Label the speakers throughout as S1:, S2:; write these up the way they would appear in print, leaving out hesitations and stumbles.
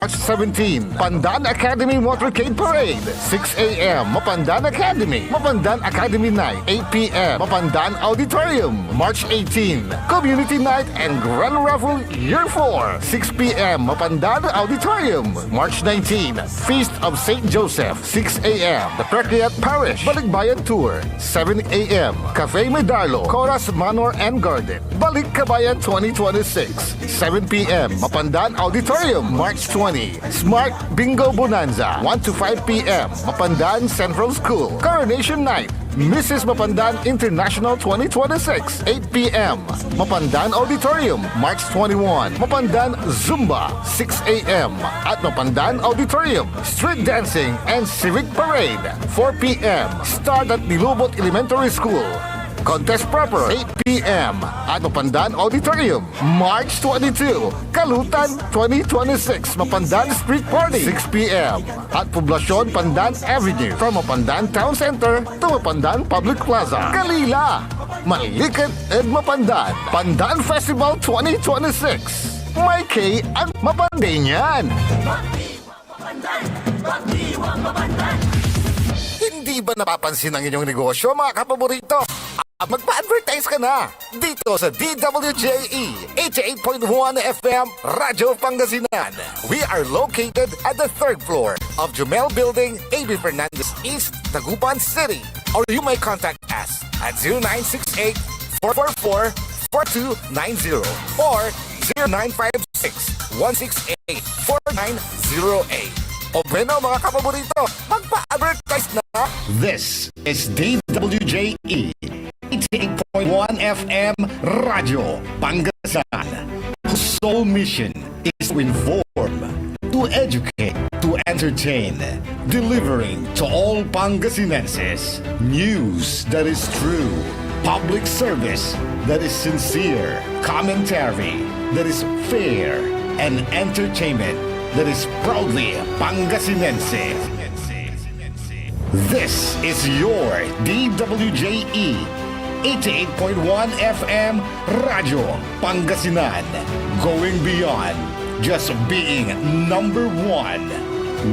S1: March 17, Mapandan Academy Motorcade Parade, 6 a.m. Mapandan Academy, Mapandan Academy Night, 8 p.m. Mapandan Auditorium, March 18, Community Night and Grand Raffle Year 4, 6 p.m. Mapandan Auditorium, March 19, Feast of St. Joseph, 6 a.m. The Precreat Parish Balikbayan Tour, 7 a.m. Cafe Medarlo, Coras Manor and Garden, Balik Kabayan 2026, 7 p.m. Mapandan Auditorium, March 20, Smart Bingo Bonanza, 1 to 5 p.m. Mapandan Central School, Coronation Night, Mrs. Mapandan International 2026, 8 p.m. Mapandan Auditorium, March 21, Mapandan Zumba, 6 a.m. At Mapandan Auditorium, Street Dancing and Civic Parade, 4 p.m. Start at Nilubot Elementary School. Contest proper, 8 p.m. at Mapandan Auditorium, March 22, Kalutan 2026, Mapandan Street Party, 6 p.m. at Poblacion Pandan Avenue, from Mapandan Town Center to Mapandan Public Plaza, Kalila, Malikat and Mapandan, Pandan Festival 2026. May K ang Mapanday niyan. Hindi ba napapansin ang inyong negosyo, mga kapaborito? Magpa-advertise ka na dito sa DWJE 88.1 FM Radyo Pangasinan. We are located at the 3rd floor of Jumel Building, A.B. Fernandez East, Dagupan City. Or you may contact us at 0968-444-4290 or 0956-168-4908. O bueno, mga kapaborito, magpa-advertise na! This is DWJE 88.1 FM Radio Pangasinan, whose sole mission is to inform, to educate, to entertain, delivering to all Pangasinenses news that is true, public service that is sincere, commentary that is fair, and entertainment that is proudly Pangasinense. This is your DWJE 88.1 FM Radio Pangasinan, going beyond just being number one,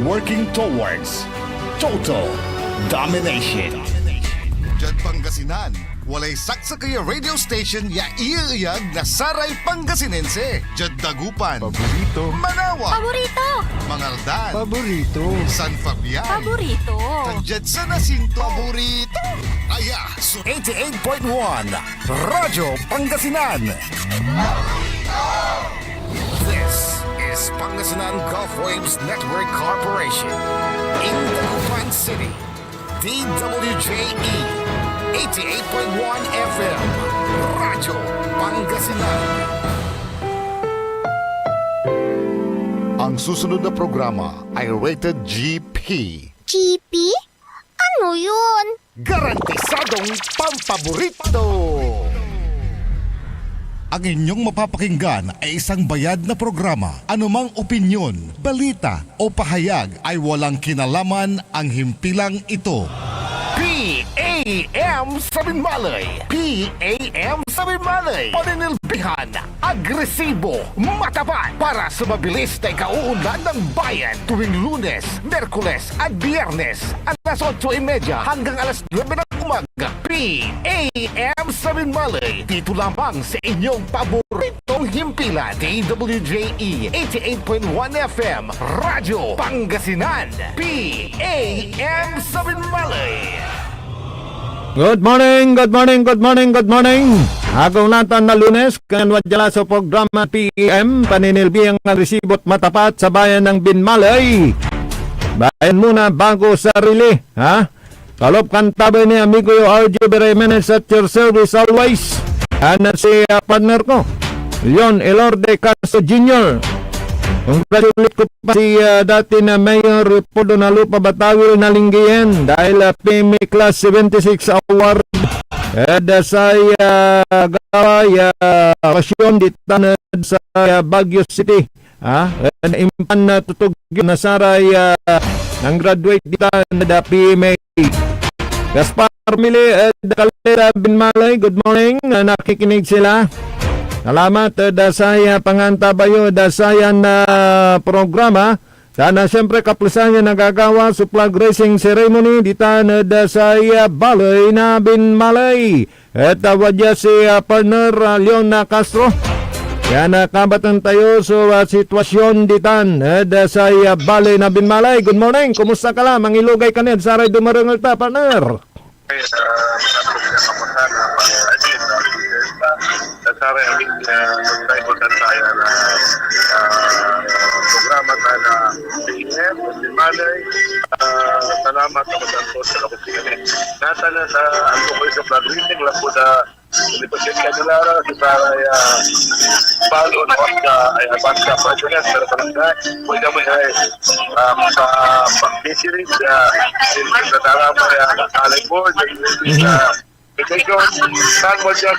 S1: working towards total domination. Diyan Pangasinan, walay saksakaya radio station ya iiyag na saray Pangasinense. Diyan Dagupan, paborito. Manawa, paborito. Mangaldan, paborito. San Fabian, paborito. Diyan sa Nasinto, paborito. Aya, so 88.1 Radyo Pangasinan. Paborito! This is Pangasinan Gulf Waves Network Corporation in Dagupan City. DWJE 88.1 FM Radyo Pangasinan. Ang susunod na programa ay rated GP.
S2: GP? Ano yun?
S1: Garantisadong pampaborito! Ang inyong mapapakinggan ay isang bayad na programa. Anumang opinyon, balita o pahayag ay walang kinalaman ang himpilang ito. P.A.M. sa BINMALEY. P.A.M. sa BINMALEY. Paninilbihan, agresibo, matapat para sa mabilis na ikauunlad ng bayan tuwing Lunes, Merkules at Biyernes alas 8:30 hanggang alas 9 ng umaga. P.A.M. sa BINMALEY. Dito lamang sa inyong paboritong himpilan. DWJE 88.1 FM Radyo Pangasinan. P.A.M. sa BINMALEY.
S3: Good morning, good morning, good morning, good morning. Agong lantan na Lunes, kanwadjala sa programa P.A.M. Paninilbi ang resibot matapat sa bayan ng BINMALEY. Bayan muna bago sarili, ha? Kalop kantabe ni amigo yo RJ Beremenes at your service always. Ano si partner ko, Leon Elorde Castro Jr. Congratulate ko pa si dati na Mayor Podo na Lupa Batawil na linggiyan dahil P.A.M. Class 76 Award sa gaway pasyon dito sa Baguio City. Impan na tutug na saray ng graduate dito na P.A.M. Gaspar Mili, Kalera BINMALEY, good morning. Nakikinig sila. Salamat dasaya pangantabayo dasayan na programa. Sana siyempre kapulisan niya nagagawa sa flag raising ceremony dita na dasaya balay na BINMALEY. At wadya si partner Leon Castro. Yan kabatan tayo sa sitwasyon ditan sa balay na BINMALEY. Good morning, kumusta ka lang? Mangilugay ka ned sa ray dumarangal ta, partner.
S4: Dasara aming nagtaybutan tayo na programa tayo na P.A.M, BINMALEY. Salamat sa masantos sa kapusigan. Nata na sa ano ko sa flag raising lang po na Lipasin ka nila sa Saray Palo na ay Banka President pero talaga pwede mo ay sa pag-visiting sa darama ay Alay Board Petition, saan mo siya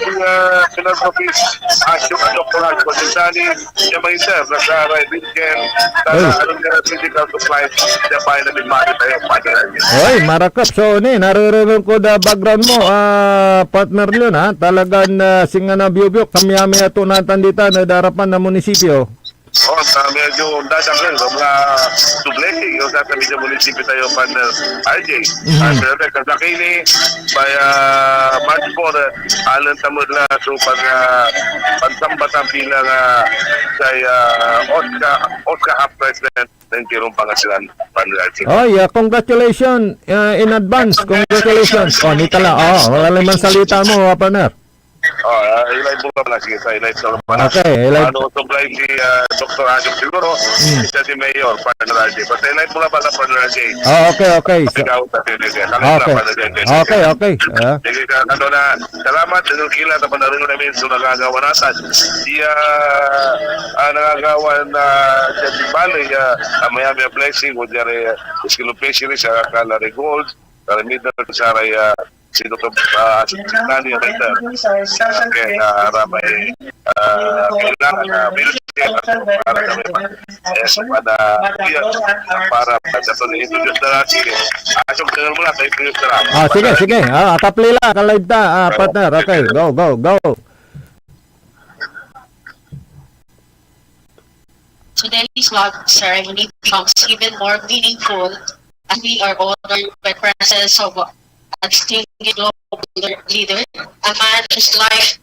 S4: pinag-office asyong ang doktoral konsultani niya may sir na sa Saray Binken sa anong physical supplies siya pa na BINMALEY tayo
S3: Oy, marakap. So, naririnig ko da background mo, partner Leon, ha? Talagang singa na biyok-biyok. Kami-kami ato natandita na darapan na munisipyo.
S4: Oh, sa medyo dadang rin, mga subleki, yung sa medyo munisipyo tayo, partner RJ. Pero kasakini, by March 4, alam tamod na so pagsambatang bilang kay Oscar Half President ng Kirong Pangasinan, partner RJ.
S3: Oh, yeah, congratulations in advance. Congratulations. Oh, ni tala. Oh, wala naman salita mo, partner.
S4: I-live mo ka pala. Sige, sa i-live sa pala.
S3: Okay, i-live.
S4: Supply si Dr. Adam siguro. Siya si Mayor, partner RJ. Basta i-live mo ka pala, partner RJ.
S3: Oh, okay. Okay.
S4: Sige, salamat. Kila na panarin namin sa nagagawa natin. Siya nagagawa na siya BINMALEY. Mayami a blessing. Kung dyan iskilopesiri sa Kalari Gold. Karamidal sa Saray si Dr. Nani ang ito. Kaya ramay kailangan na bilhin para kami para sa introduce na natin. Asyong tingnan mo lang sa introduce na natin.
S3: Sige. Kaplila, ka-live ta, partner. Okay, go.
S5: Today's vlog ceremony becomes even more meaningful as we are honored by presence of a distinguished global leader, a man whose life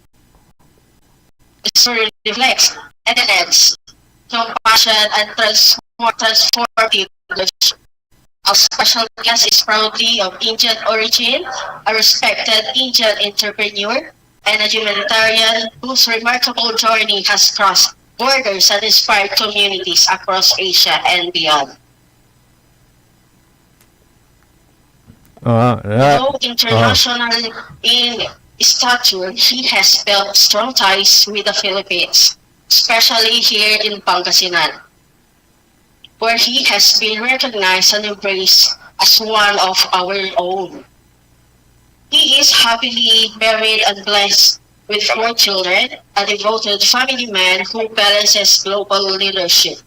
S5: reflects evidence, compassion, and transformative leadership. Our special guest is proudly of Indian origin, a respected Indian entrepreneur, and a humanitarian whose remarkable journey has crossed borders and inspired communities across Asia and beyond. Though international in stature, he has built strong ties with the Philippines, especially here in Pangasinan, where he has been recognized and embraced as one of our own. He is happily married and blessed with 4 children, a devoted family man who balances global leadership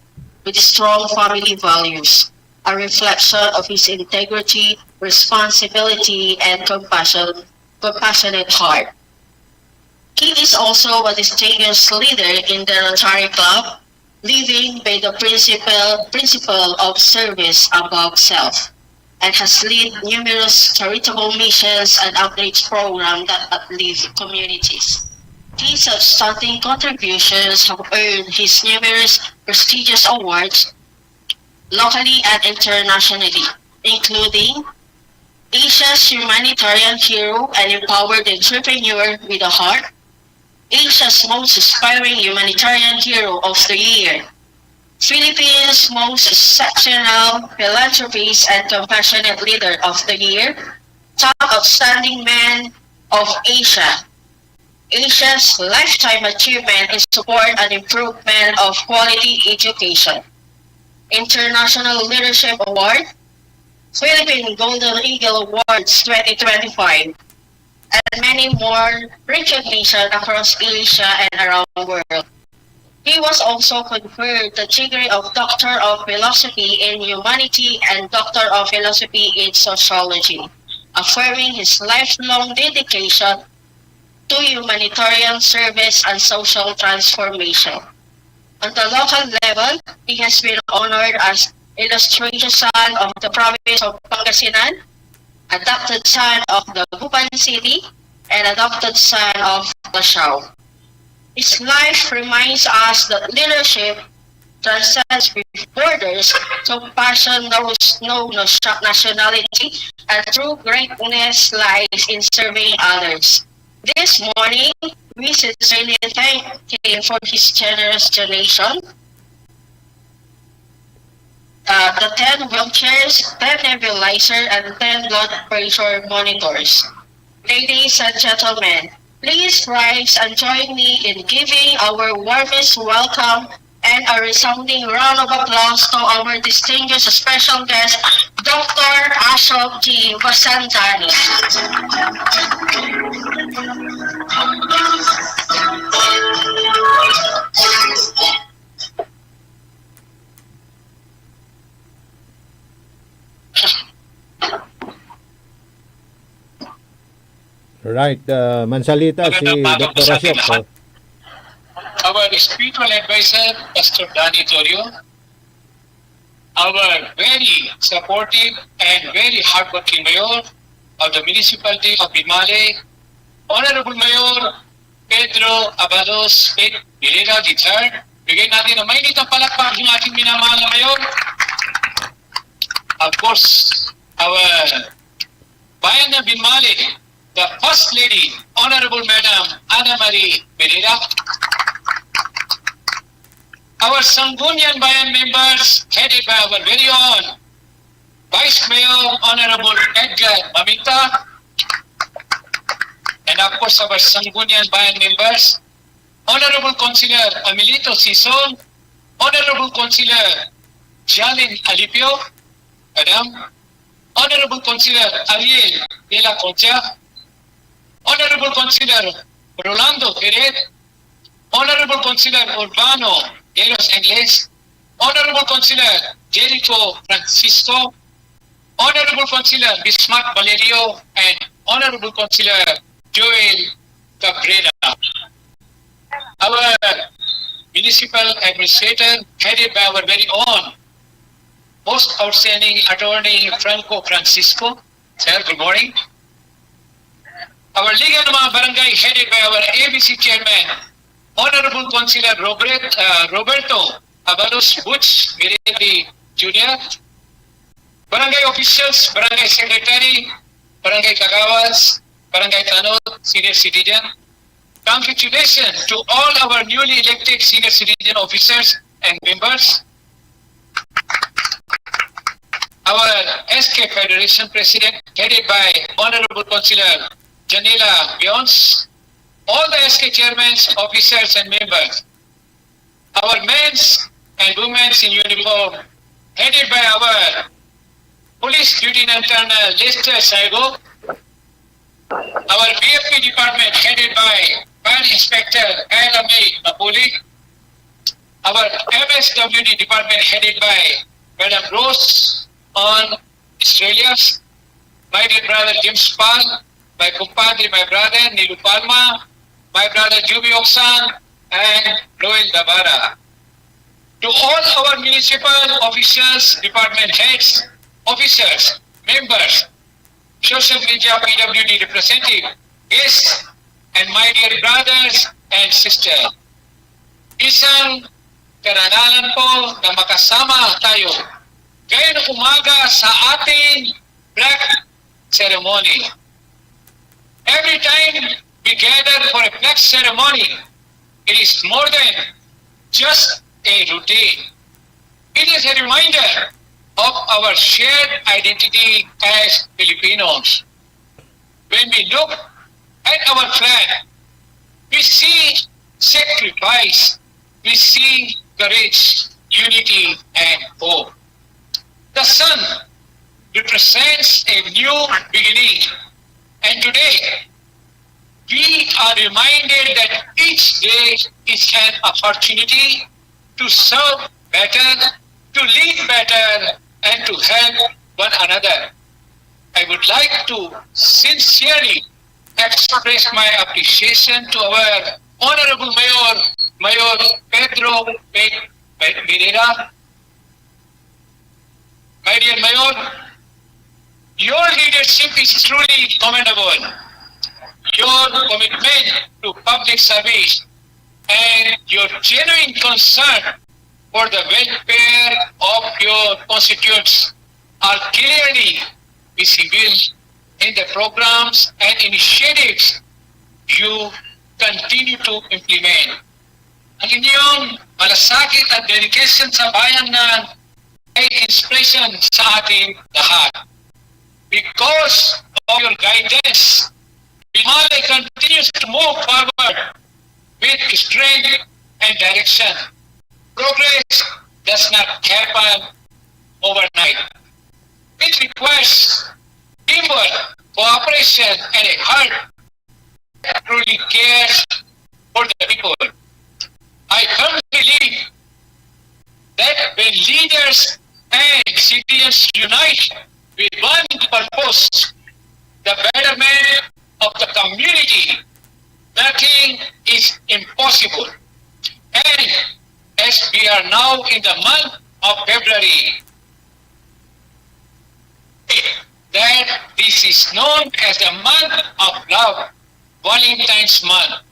S5: with strong family values, a reflection of his integrity, responsibility, and compassionate heart. He is also a distinguished leader in the Rotary Club, living by the principle of service above self, and has led numerous charitable missions and outreach programs that uplift communities. His outstanding contributions have earned his numerous prestigious awards locally and internationally, including Asia's Humanitarian Hero and Empowered Entrepreneur with a Heart, Asia's Most Inspiring Humanitarian Hero of the Year, Philippines' Most Exceptional Philanthropist and Compassionate Leader of the Year, Top Outstanding Man of Asia, Asia's Lifetime Achievement in Support and Improvement of Quality Education, International Leadership Award, Philippine Golden Eagle Awards 2025, and many more recognition across Asia and around the world. He was also conferred the degree of Doctor of Philosophy in Humanity and Doctor of Philosophy in Sociology, affirming his lifelong dedication to humanitarian service and social transformation. On the local level, he has been honored as Illustrated Son of the Province of Pangasinan, Adopted Son of the Gupan City, and Adopted Son of Lashaw. His life reminds us that leadership transcends borders, so passion knows no nationality, and true greatness lies in serving others. This morning, we sincerely thank him for his generous donation. The 10 wheelchairs, 10 nebulizer, and 10 blood pressure monitors. Ladies and gentlemen, please rise and join me in giving our warmest welcome and a resounding round of applause to our distinguished special guest, Dr. Ashok G. Vasantani.
S3: Right, mansalita si
S6: Magandang
S3: Dr.
S6: sa ating
S3: Ashok.
S6: lahat. Our spiritual advisor, Pastor Danny Torio, our very supportive and very hardworking mayor of the municipality of BINMALEY, Honorable Mayor Pedro Abalos Pereira III. Bigay natin ang mainit ang palakpak ng ating minamahal na mayor. Of course, our bayan ng BINMALEY, the First Lady, Honorable Madam Ana Marie Pereira. Our Sangguniang Bayan members, headed by our very own Vice Mayor, Honorable Edgar Maminta. And of course, our Sangguniang Bayan members, Honorable Councilor Amelito Sison, Honorable Councilor Jalin Alipio, Madam, Honorable Councilor Ariel de la Concha, Honorable Councilor Rolando Peret, Honorable Councilor Urbano de los Angles, Honorable Councilor Jericho Francisco, Honorable Councilor Bismarck Valerio, and Honorable Councilor Joel Cabrera. Our municipal administrator, headed by our very own most outstanding attorney Franco Francisco. Sir, good morning. Our legal ng mga barangay, headed by our ABC chairman, Honorable Councilor Roberto Abalos Butch Mirindi Jr., barangay officials, barangay secretary, barangay kagawas, barangay tanod, senior citizen. Congratulations to all our newly elected senior citizen officers and members. Our SK Federation President, headed by Honorable Councilor Janila Bions, all the SK chairmen, officers, and members, our men's and women's in uniform, headed by our Police Lieutenant Colonel Lester Saigo, our BFP department, headed by Fire Inspector Ella May Mapuli, our MSWD department, headed by Madam Rose on Australia, my dear brother James Pal, my compadre, my brother Nilu Palma, my brother Jubi Oksan, and Noel Davara. To all our municipal officials, department heads, officers, members, social media PWD representative, guests, and my dear brothers and sisters. Isang karangalan po na makasama tayo ngayon umaga sa ating flag ceremony. Every time we gather for a flag ceremony, it is more than just a routine. It is a reminder of our shared identity as Filipinos. When we look at our flag, we see sacrifice, we see courage, unity, and hope. The sun represents a new beginning, and today we are reminded that each day is an opportunity to serve better, to lead better, and to help one another. I would like to sincerely express my appreciation to our Honorable Mayor Pedro Pereira. My dear Mayor, your leadership is truly commendable. Your commitment to public service and your genuine concern for the welfare of your constituents are clearly visible in the programs and initiatives you continue to implement. Ang inyong malasakit at dedication sa bayan na ay inspiration sa ating lahat. Because of your guidance, BINMALEY continues to move forward with strength and direction. Progress does not happen overnight. It requires teamwork, cooperation, and a heart that truly cares for the people. I firmly believe that when leaders and citizens unite with one purpose, the betterment of the community, nothing is impossible. And as we are now in the month of February, that this is known as the month of love, Valentine's month.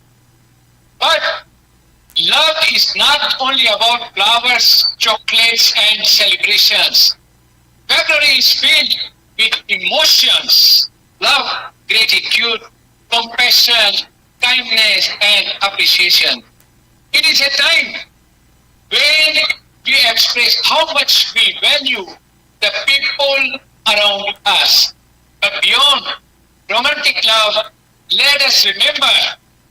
S6: But love is not only about flowers, chocolates, and celebrations. February is filled with emotions, love, gratitude, compassion, kindness, and appreciation. It is a time when we express how much we value the people around us. But beyond romantic love, let us remember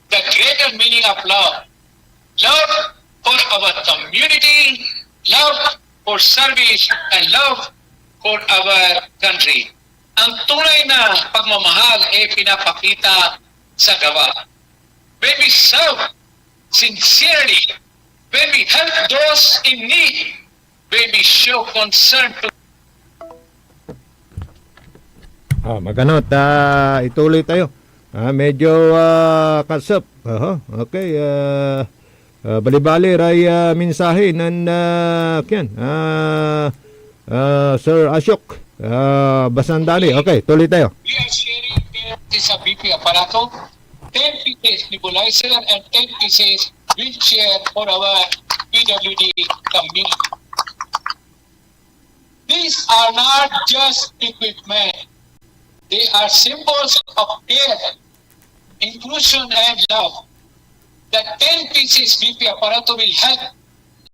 S6: the greater meaning of love. Love for our community, love for service, and love for our country. Ang tunay na pagmamahal ay pinapakita sa gawa. When we serve sincerely, when we help those in need, when we show concern to
S3: Maganot, ituloy tayo. Medyo kasap. Okay, bali-bali ray mensahe ng Sir Ashok Basandali. Okay, tuloy tayo.
S6: we are sharing 10 pieces of BP aparato, 10 pieces nebulizer, and 10 pieces wheelchair for our PWD community. These are not just equipment. They are symbols of care, inclusion, and love. The 10 pieces BP aparato will help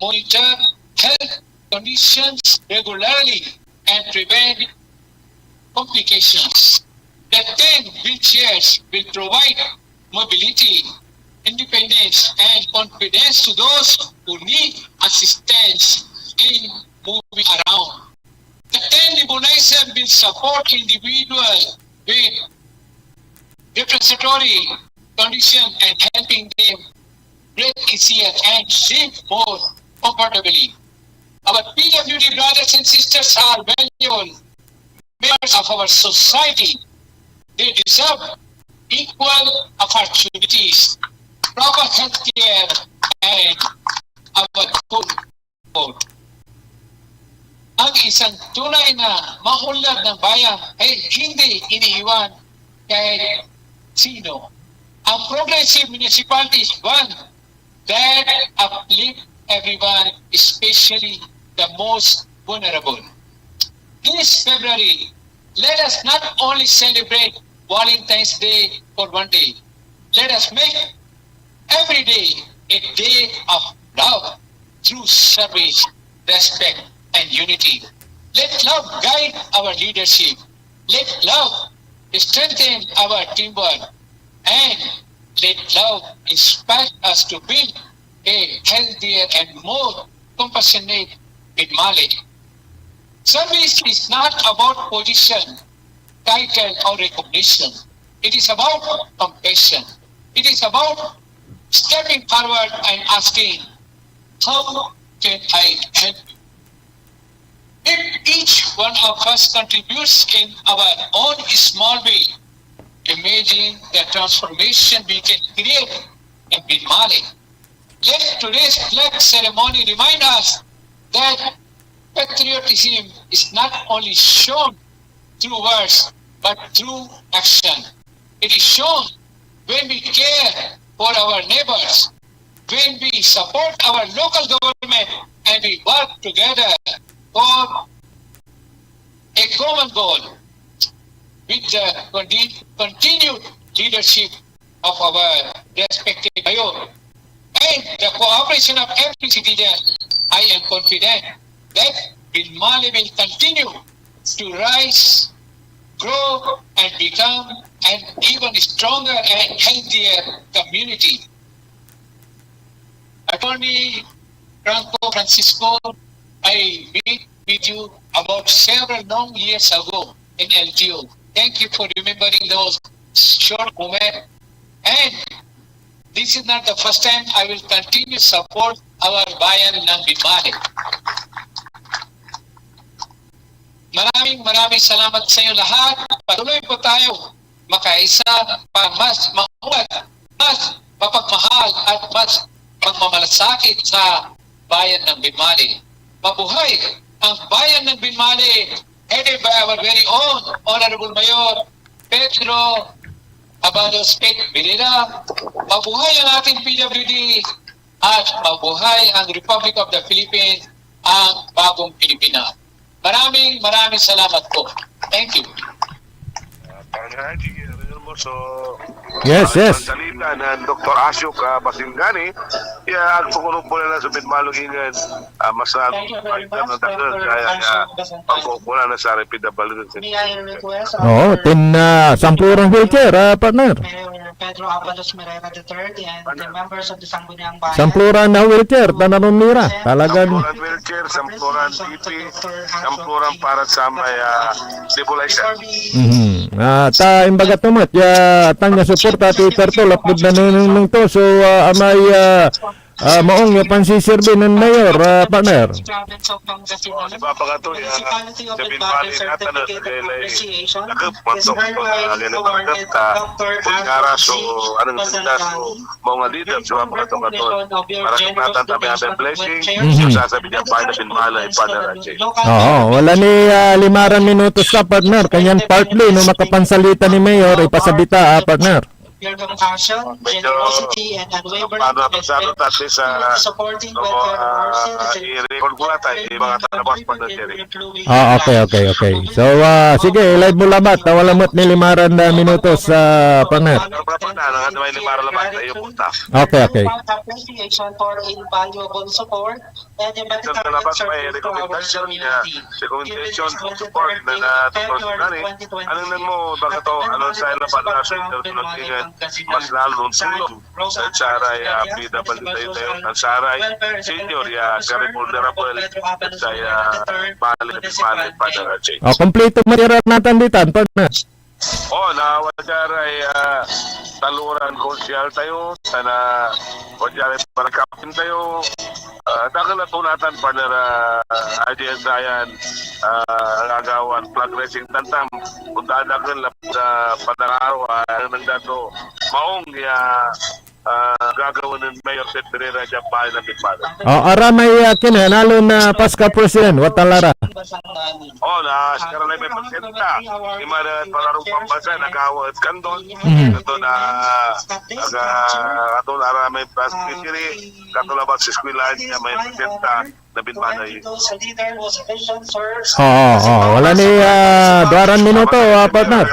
S6: monitor health conditions regularly and prevent complications. The 10 wheelchairs will provide mobility, independence, and confidence to those who need assistance in moving around. The 10 nebulizer will support individuals with respiratory condition and helping them breathe easier and live more comfortably. Our PWD brothers and sisters are valuable members of our society. They deserve equal opportunities, proper health care, and our good food. Ang isang tunay na maunlad ng bayan ay hindi iniiwan kahit sino. Ang progressive municipality is one that uplifts everyone, especially the most vulnerable. This February, let us not only celebrate Valentine's Day for one day. Let us make every day a day of love through service, respect, and unity. Let love guide our leadership. Let love strengthen our teamwork. And let love inspire us to build a healthier and more compassionate BINMALEY. Service is not about position, title, or recognition. It is about compassion. It is about stepping forward and asking, how can I help you? If each one of us contributes in our own small way, imagine the transformation we can create in BINMALEY. Let today's flag ceremony remind us that patriotism is not only shown through words but through action. It is shown when we care for our neighbors, when we support our local government, and we work together for a common goal with the continued leadership of our respective mayor and the cooperation of every citizen. I am confident that BINMALEY will continue to rise, grow, and become an even stronger and healthier community. Attorney Franco Francisco, I meet with you about several long years ago in LTO. Thank you for remembering those short moments. And this is not the first time. I will continue to support our bayan ng BINMALEY. Maraming salamat sa inyo lahat. Patuloy po tayo makaisa para mas maunat, mas mapagmahal at mas magmamalasakit sa bayan ng BINMALEY. Mabuhay ang bayan ng BINMALEY, headed by our very own Honorable Mayor Pedro Abalos Villela. Mabuhay ang ating PWD at mabuhay ang Republic of the Philippines, ang bagong Pilipinas. Maraming salamat po. Thank you.
S4: So,
S3: Yes, yes.
S4: salita ng Dr. Asyok Basingani, ang tukulong po nila sa Binmalungingan, mas ng dagal, kaya pagkukunan na sa PWD.
S3: Oo, sampurang wheelchair, partner.
S7: Mayor Pedro Abalos Merera III and the members of the Sangguniang Bayan.
S3: Sampuran na wheelchair, tananong mira. Talagang,
S4: Sampuran wheelchair, sampuran TV, sampuran para sa may stabilizer.
S3: ta imbaga tumat, ya tanya suporta ti Tertol, upload na nung to. So, amay maong yung pansisirbi ng mayor, partner.
S7: Province of Pangasinan.
S4: Si Papa Katoy,
S7: Municipality of
S4: sa
S7: BINMALEY
S4: Binmaley natin na
S7: Certificate of Appreciation is
S4: nagpatok
S7: hereby awarded to Dr.
S4: Pagkara, so anong
S7: Basalani.
S4: tinda, so mga leader, si Papa Katoy, para natin kami ang blessing, sasabi niya pa na Binmaley, Padarache.
S3: Oo, wala ni 5 minutos ka, partner. Kanyan partly, no makapansalita ni mayor, ipasabita, partner.
S7: Your compassion, generosity, and unwavering commitment
S4: sa
S7: to supporting welfare of our citizens.
S4: i-record ko na tayo, mga talabas pa na Jerry.
S3: Okay. So, sige, live mo labat. Wala mo't ni 5 minutos, partner. Okay.
S7: Appreciation for invaluable support and humanitarian
S4: Labas may
S7: service to our
S4: recommendation niya,
S7: community.
S4: recommendation to support na February 2020. Anong nang mo, baka to, anong sa ila pa na sunod-sunod mas lalo ng tulong sa Saray PWD tayo ang Saray Senior very vulnerable at sa Binmaley Padarache.
S3: Kompleto matira natin dito, partner.
S4: Nawajar ay taluran konsyal tayo, sana wajar ay parakapin tayo. Dagal na tunatan pa na idea sayan agawan flag racing tantam kung dadagal na panangaro ng dato maong gagawin ng Mayor Ted Pereira dyan pa na BINMALEY.
S3: Aramay kinanalo na Paska President, watalara.
S4: Na sekarang na may presenta. Imana palarong pambasa, nagawad kandon. Ito na ato na aramay paskitiri. Katulabas sa eskwelahan niya may presenta na BINMALEY.
S3: Wala ni 2 minuto, partner.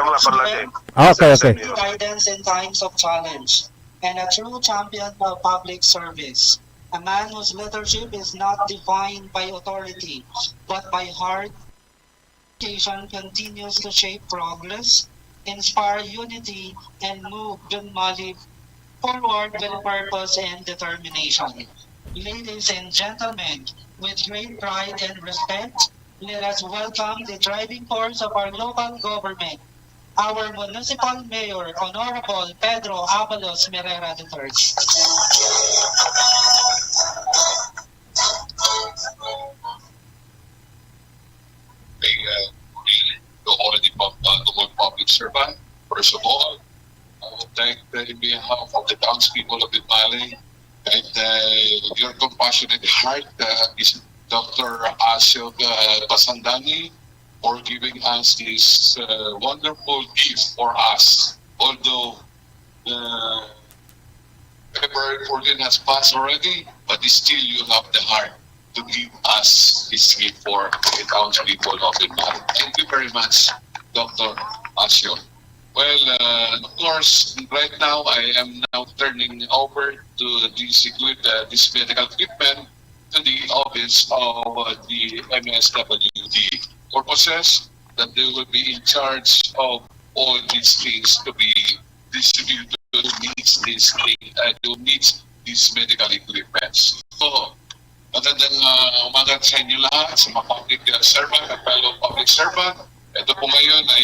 S3: Okay.
S7: Guidance in times of challenge and a true champion of public service. A man whose leadership is not defined by authority, but by heart. Education continues to shape progress, inspire unity, and move BINMALEY forward with purpose and determination. Ladies and gentlemen, with great pride and respect, let us welcome the driving force of our local government, our Municipal Mayor, Honorable Pedro Abalos Merera III.
S6: To all the public servant, first of all,
S8: like in behalf of the townspeople of BINMALEY, and your compassionate heart is Dr. Asyog Basandani for giving us this wonderful gift for us. Although February 14 has passed already, but still you have the heart to give us this gift for the townspeople of BINMALEY. Thank you very much, Dr. Asyog. Well, of course, right now I am now turning over to this medical equipment to the office of the MSWD purposes that they will be in charge of all these things to be distributed who needs this thing, who needs these medical equipment. So, magandang umaga sa inyo lahat, sa mga public servant at fellow public servant. Ito po ngayon ay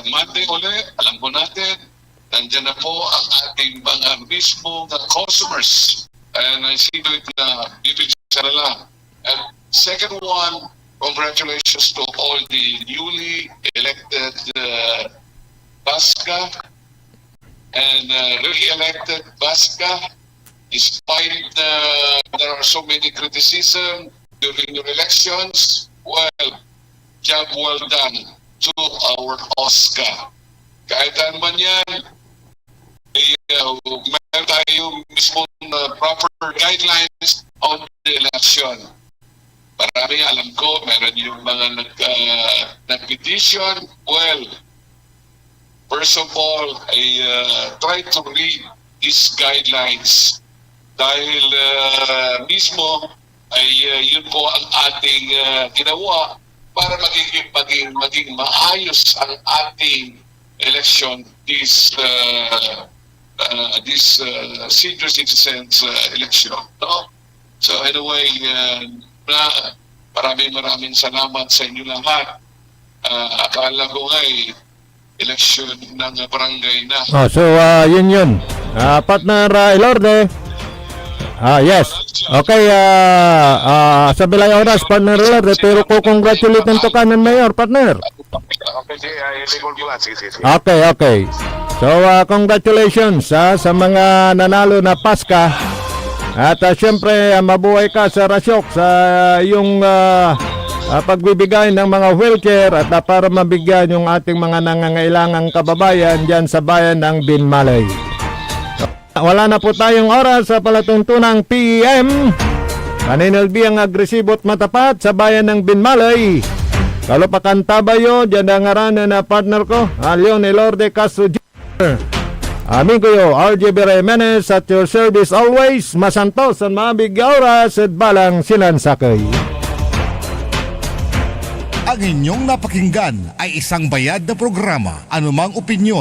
S8: Monday ulit. Alam po natin, nandiyan na po ang ating mga mismo customers. And I see that bibigyan na lang. And second one, congratulations to all the newly elected BASCA and re-elected BASCA. Despite there are so many criticism during your elections, well, job well done to our OSCA. Kahit ano man yan, meron tayo mismo proper guidelines on the election. Marami, alam ko, meron yung mga nag-petition. Well, first of all, I try to read these guidelines dahil mismo ay yun po ang ating ginawa para maging maayos ang ating election this senior citizens election, no? So anyway, maraming salamat sa inyo lahat. Akala ko nga election ng barangay na.
S3: So yun. Partner Ilorde. Yes. Okay, sa bilay oras, partner Ilorde, pero ko congratulate ng Tukanan Mayor, partner. Okay. So, congratulations sa mga nanalo na PASCA. At syempre, mabuhay ka sa Rasyok sa iyong pagbibigay ng mga wheelchair at para mabigyan yung ating mga nangangailangang kababayan dyan sa bayan ng BINMALEY. Wala na po tayong oras sa palatuntunang P.A.M. Paninilbi ang agresibo at matapat sa bayan ng BINMALEY. Kalupakan Tabayo, dyan ang ngaranan na partner ko, Leon Elorde Castro Jr. Amigo yo, RJ Jimenez at your service always, masantos ang mabig oras at balang sinansakay.
S1: Ang inyong napakinggan ay isang bayad na programa. Anumang opinyon